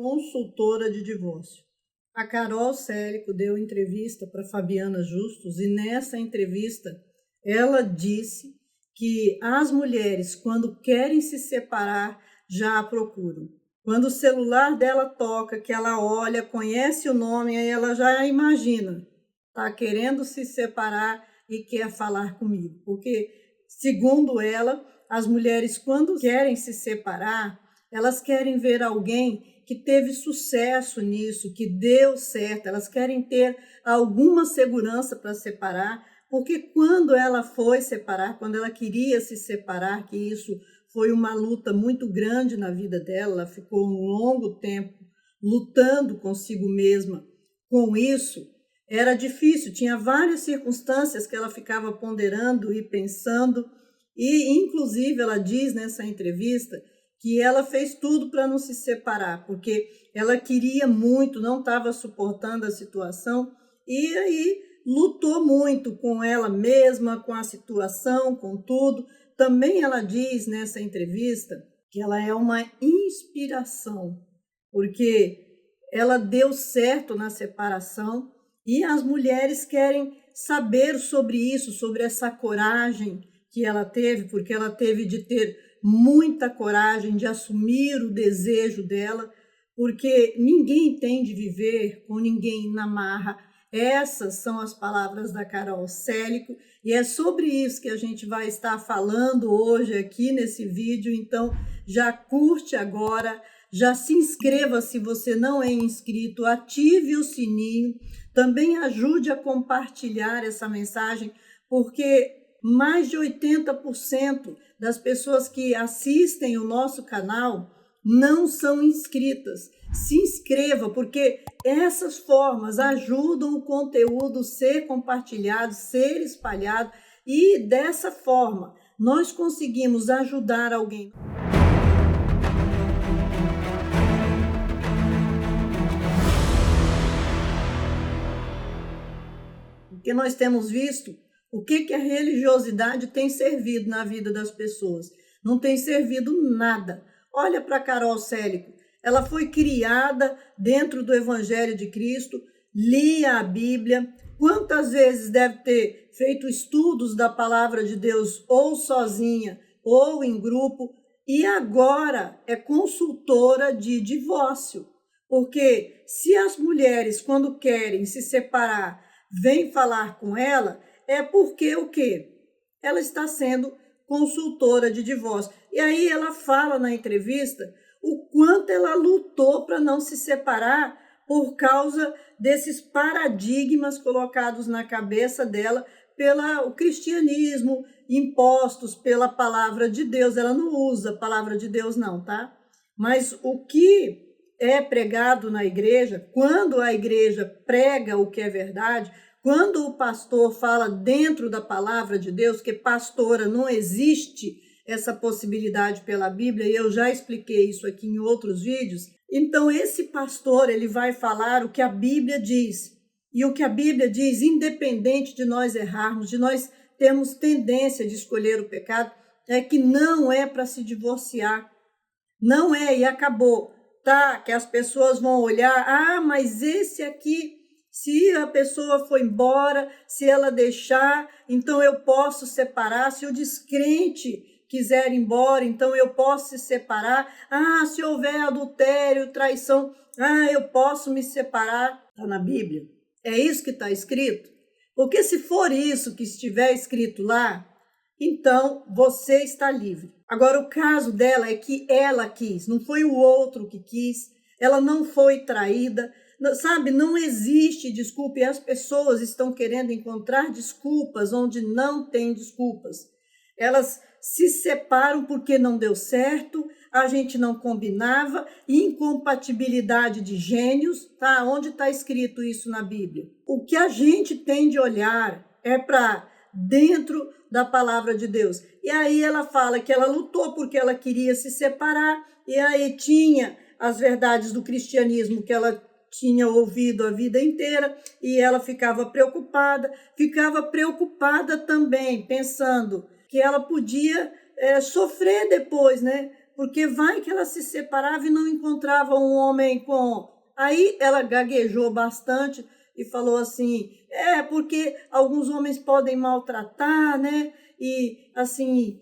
consultora de divórcio. A Carol Célico deu entrevista para Fabiana Justus e nessa entrevista ela disse que as mulheres, quando querem se separar, já a procuram. Quando o celular dela toca, que ela olha, conhece o nome, aí ela já imagina, está querendo se separar e quer falar comigo. Porque, segundo ela, as mulheres, quando querem se separar, elas querem ver alguém que teve sucesso nisso, que deu certo, elas querem ter alguma segurança para separar, porque quando ela foi separar, quando ela queria se separar, que isso foi uma luta muito grande na vida dela, ela ficou um longo tempo lutando consigo mesma com isso, era difícil, tinha várias circunstâncias que ela ficava ponderando e pensando, e inclusive ela diz nessa entrevista que ela fez tudo para não se separar, porque ela queria muito, não estava suportando a situação, e aí lutou muito com ela mesma, com a situação, com tudo. Também ela diz nessa entrevista que ela é uma inspiração, porque ela deu certo na separação e as mulheres querem saber sobre isso, sobre essa coragem que ela teve, porque ela teve de ter muita coragem de assumir o desejo dela, porque ninguém tem de viver com ninguém na marra. Essas são as palavras da Carol Célico e é sobre isso que a gente vai estar falando hoje aqui nesse vídeo. Então já curte agora, já se inscreva se você não é inscrito, ative o sininho, também ajude a compartilhar essa mensagem, porque mais de 80% das pessoas que assistem o nosso canal não são inscritas. Se inscreva, porque essas formas ajudam o conteúdo a ser compartilhado, ser espalhado, e dessa forma nós conseguimos ajudar alguém. Porque nós temos visto o que a religiosidade tem servido na vida das pessoas. Não tem servido nada. Olha para Carol Célico. Ela foi criada dentro do Evangelho de Cristo, lia a Bíblia. Quantas vezes deve ter feito estudos da palavra de Deus, ou sozinha, ou em grupo, e agora é consultora de divórcio. Porque se as mulheres, quando querem se separar, vêm falar com ela, é porque o quê? Ela está sendo consultora de divórcio. E aí ela fala na entrevista o quanto ela lutou para não se separar por causa desses paradigmas colocados na cabeça dela pelo cristianismo, impostos pela palavra de Deus. Ela não usa a palavra de Deus não, tá? Mas o que é pregado na igreja, quando a igreja prega o que é verdade, quando o pastor fala dentro da palavra de Deus, que pastora não existe essa possibilidade pela Bíblia, e eu já expliquei isso aqui em outros vídeos, então esse pastor ele vai falar o que a Bíblia diz. E o que a Bíblia diz, independente de nós errarmos, de nós termos tendência de escolher o pecado, é que não é para se divorciar. Não é, e acabou. Tá, que as pessoas vão olhar, mas esse aqui, se a pessoa for embora, se ela deixar, então eu posso separar. Se o descrente quiser ir embora, então eu posso se separar. Se houver adultério, traição, eu posso me separar. Está na Bíblia. É isso que está escrito? Porque se for isso que estiver escrito lá, então você está livre. Agora, o caso dela é que ela quis, não foi o outro que quis, ela não foi traída, sabe? Não existe desculpa e as pessoas estão querendo encontrar desculpas onde não tem desculpas. Elas se separam porque não deu certo, a gente não combinava, incompatibilidade de gênios, tá? Onde está escrito isso na Bíblia? O que a gente tem de olhar é para dentro da palavra de Deus. E aí ela fala que ela lutou porque ela queria se separar, e aí tinha as verdades do cristianismo que ela tinha ouvido a vida inteira, e ela ficava preocupada também, pensando que ela podia sofrer depois, né? Porque vai que ela se separava e não encontrava um homem com... Aí ela gaguejou bastante e falou assim, porque alguns homens podem maltratar, né? E assim,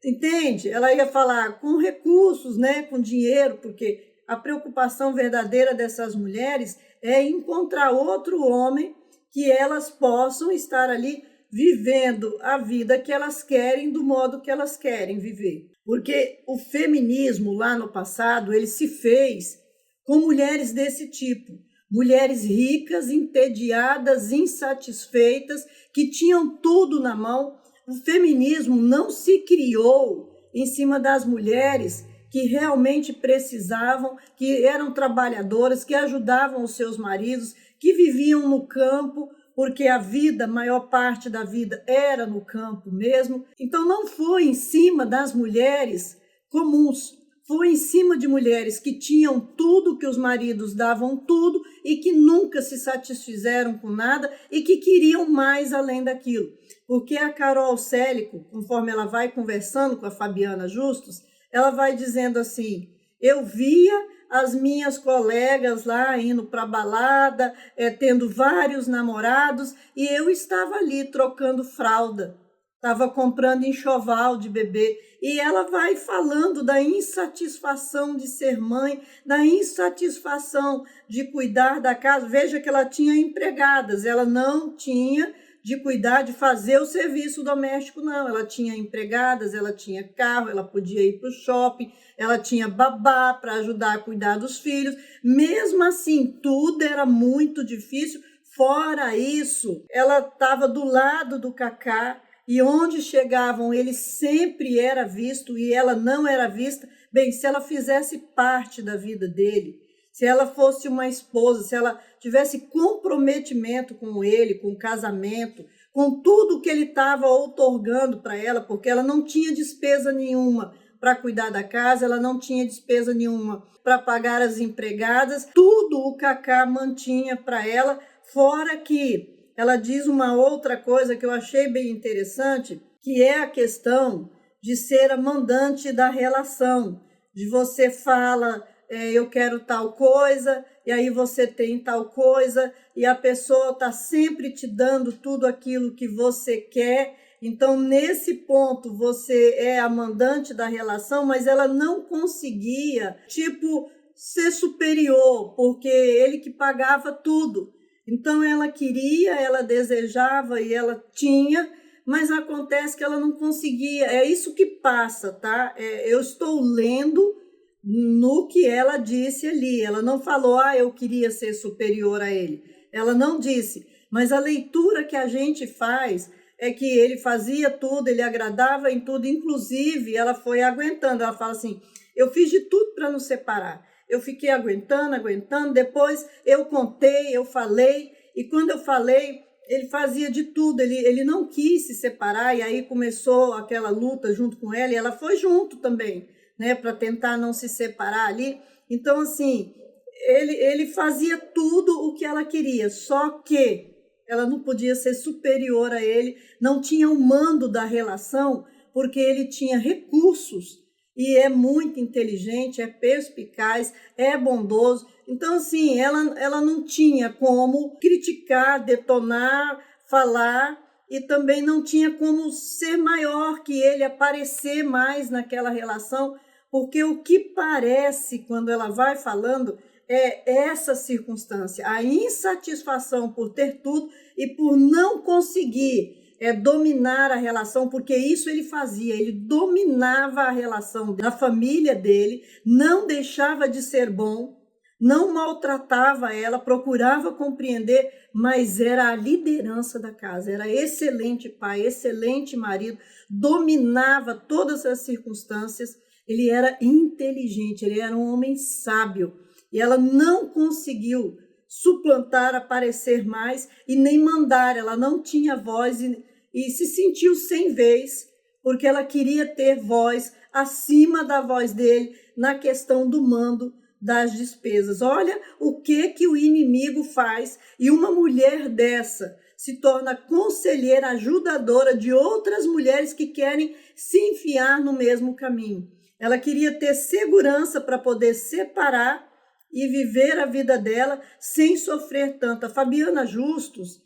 entende? Ela ia falar com recursos, né? Com dinheiro, porque a preocupação verdadeira dessas mulheres é encontrar outro homem que elas possam estar ali vivendo a vida que elas querem, do modo que elas querem viver. Porque o feminismo lá no passado, ele se fez com mulheres desse tipo. Mulheres ricas, entediadas, insatisfeitas, que tinham tudo na mão. O feminismo não se criou em cima das mulheres que realmente precisavam, que eram trabalhadoras, que ajudavam os seus maridos, que viviam no campo, porque a vida, a maior parte da vida era no campo mesmo. Então não foi em cima das mulheres comuns, foi em cima de mulheres que tinham tudo, que os maridos davam tudo e que nunca se satisfizeram com nada e que queriam mais além daquilo. Porque a Carol Célico, conforme ela vai conversando com a Fabiana Justus, ela vai dizendo assim, eu via as minhas colegas lá indo para a balada, tendo vários namorados, e eu estava ali trocando fralda, estava comprando enxoval de bebê. E ela vai falando da insatisfação de ser mãe, da insatisfação de cuidar da casa. Veja que ela tinha empregadas, ela não tinha de cuidar, de fazer o serviço doméstico, não. Ela tinha empregadas, ela tinha carro, ela podia ir para o shopping, ela tinha babá para ajudar a cuidar dos filhos. Mesmo assim, tudo era muito difícil. Fora isso, ela estava do lado do Cacá, e onde chegavam, ele sempre era visto e ela não era vista. Bem, se ela fizesse parte da vida dele, se ela fosse uma esposa, se ela tivesse comprometimento com ele, com o casamento, com tudo que ele estava outorgando para ela, porque ela não tinha despesa nenhuma para cuidar da casa, ela não tinha despesa nenhuma para pagar as empregadas, tudo o Cacá mantinha para ela, fora que ela diz uma outra coisa que eu achei bem interessante, que é a questão de ser a mandante da relação, de você fala, eu quero tal coisa, e aí você tem tal coisa, e a pessoa está sempre te dando tudo aquilo que você quer. Então, nesse ponto, você é a mandante da relação, mas ela não conseguia, ser superior, porque ele que pagava tudo. Então, ela queria, ela desejava e ela tinha, mas acontece que ela não conseguia. É isso que passa, tá? Eu estou lendo no que ela disse ali. Ela não falou, eu queria ser superior a ele. Ela não disse, mas a leitura que a gente faz é que ele fazia tudo, ele agradava em tudo, inclusive ela foi aguentando. Ela fala assim, eu fiz de tudo para nos separar. Eu fiquei aguentando, depois eu contei, eu falei, e quando eu falei, ele fazia de tudo, ele não quis se separar, e aí começou aquela luta junto com ela, e ela foi junto também, né, para tentar não se separar ali. Então, assim, ele fazia tudo o que ela queria, só que ela não podia ser superior a ele, não tinha o mando da relação, porque ele tinha recursos, e é muito inteligente, é perspicaz, é bondoso. Então, assim, ela não tinha como criticar, detonar, falar, e também não tinha como ser maior que ele, aparecer mais naquela relação, porque o que parece, quando ela vai falando, é essa circunstância, a insatisfação por ter tudo e por não conseguir dominar a relação, porque isso ele fazia, ele dominava a relação da família dele, não deixava de ser bom, não maltratava ela, procurava compreender, mas era a liderança da casa, era excelente pai, excelente marido, dominava todas as circunstâncias, ele era inteligente, ele era um homem sábio, e ela não conseguiu suplantar, aparecer mais e nem mandar, ela não tinha voz e se sentiu sem vez, porque ela queria ter voz acima da voz dele na questão do mando das despesas. Olha o que o inimigo faz, e uma mulher dessa se torna conselheira, ajudadora de outras mulheres que querem se enfiar no mesmo caminho. Ela queria ter segurança para poder separar e viver a vida dela sem sofrer tanto. A Fabiana Justus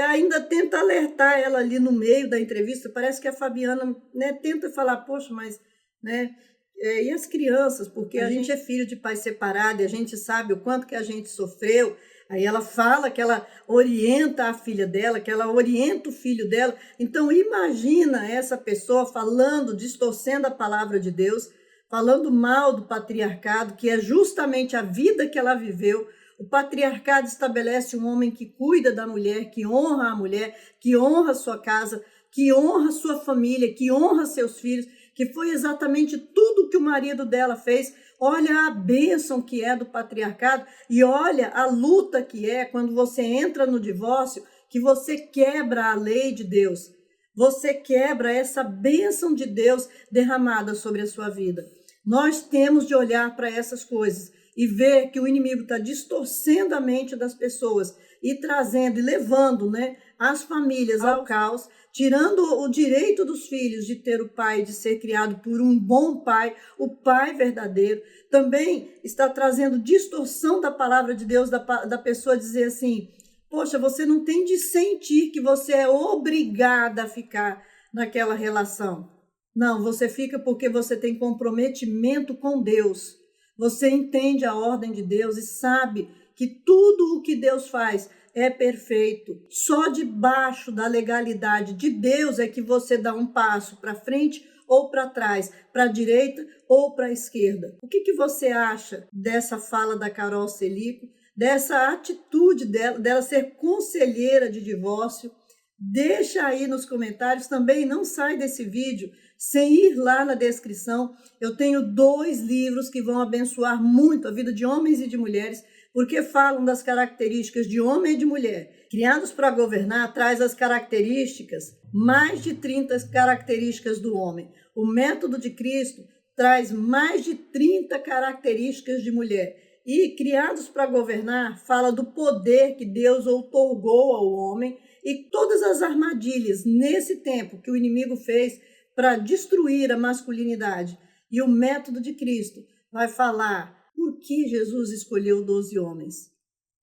ainda tenta alertar ela ali no meio da entrevista. Parece que a Fabiana, né, tenta falar, poxa, mas, né, e as crianças, porque a gente é filho de pai separado e a gente sabe o quanto que a gente sofreu. Aí ela fala que ela orienta a filha dela, que ela orienta o filho dela. Então imagina essa pessoa falando, distorcendo a palavra de Deus, falando mal do patriarcado, que é justamente a vida que ela viveu. O patriarcado estabelece um homem que cuida da mulher, que honra a mulher, que honra a sua casa, que honra a sua família, que honra seus filhos, que foi exatamente tudo que o marido dela fez. Olha a bênção que é do patriarcado e olha a luta que é quando você entra no divórcio, que você quebra a lei de Deus. Você quebra essa bênção de Deus derramada sobre a sua vida. Nós temos de olhar para essas coisas e ver que o inimigo está distorcendo a mente das pessoas e trazendo e levando, né, as famílias ao caos, tirando o direito dos filhos de ter o pai, de ser criado por um bom pai, o pai verdadeiro. Também está trazendo distorção da palavra de Deus, da pessoa dizer assim, poxa, você não tem de sentir que você é obrigada a ficar naquela relação. Não, você fica porque você tem comprometimento com Deus. Você entende a ordem de Deus e sabe que tudo o que Deus faz é perfeito. Só debaixo da legalidade de Deus é que você dá um passo para frente ou para trás, para a direita ou para a esquerda. O que você acha dessa fala da Carol Celico, dessa atitude dela ser conselheira de divórcio? Deixa aí nos comentários. Também não sai desse vídeo sem ir lá na descrição. Eu tenho 2 livros que vão abençoar muito a vida de homens e de mulheres, porque falam das características de homem e de mulher. Criados para Governar traz as características, mais de 30 características do homem. O Método de Cristo traz mais de 30 características de mulher. E Criados para Governar fala do poder que Deus outorgou ao homem e todas as armadilhas nesse tempo que o inimigo fez para destruir a masculinidade. E o Método de Cristo vai falar por que Jesus escolheu 12 homens.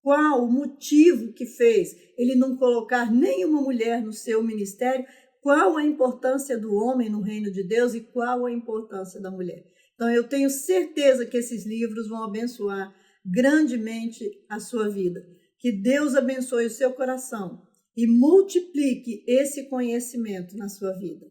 Qual o motivo que fez ele não colocar nenhuma mulher no seu ministério? Qual a importância do homem no reino de Deus e qual a importância da mulher? Então eu tenho certeza que esses livros vão abençoar grandemente a sua vida. Que Deus abençoe o seu coração e multiplique esse conhecimento na sua vida.